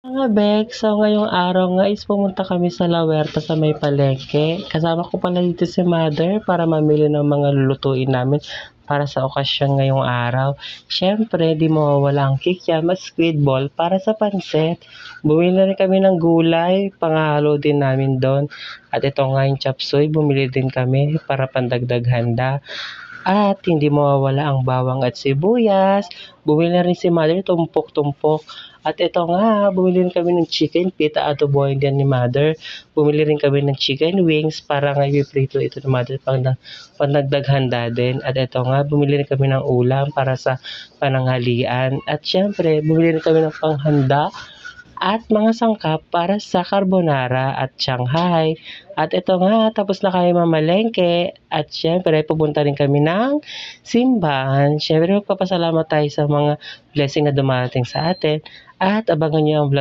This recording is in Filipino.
Mga Bek, so ngayong araw nga is pumunta kami sa La Huerta sa may palengke. Kasama ko pala dito si Mother para mamili ng mga lulutuin namin para sa okasyon ngayong araw. Siyempre, di mawawala ang kikiam at squid ball para sa pansit. Bumili na rin kami ng gulay, panghalo din namin doon. At ito nga yung chop suey, bumili din kami para pandagdag handa. At hindi mawawala ang bawang at sibuyas. Bumili na rin si Mother, tumpok-tumpok. At ito nga, bumili rin kami ng chicken pita adoboy din ni Mother. Bumili rin kami ng chicken wings para nga i-prito ito ni Mother pang handa din. At ito nga, bumili rin kami ng ulam para sa pananghalian. At syempre, bumili rin kami ng panghanda at mga sangkap para sa carbonara at Shanghai. At ito nga, tapos na kami mamalengke. At syempre, pupunta rin kami ng simbahan. Syempre, magpapasalamat tayo sa mga blessing na dumating sa atin. At abangan niyo ang vlog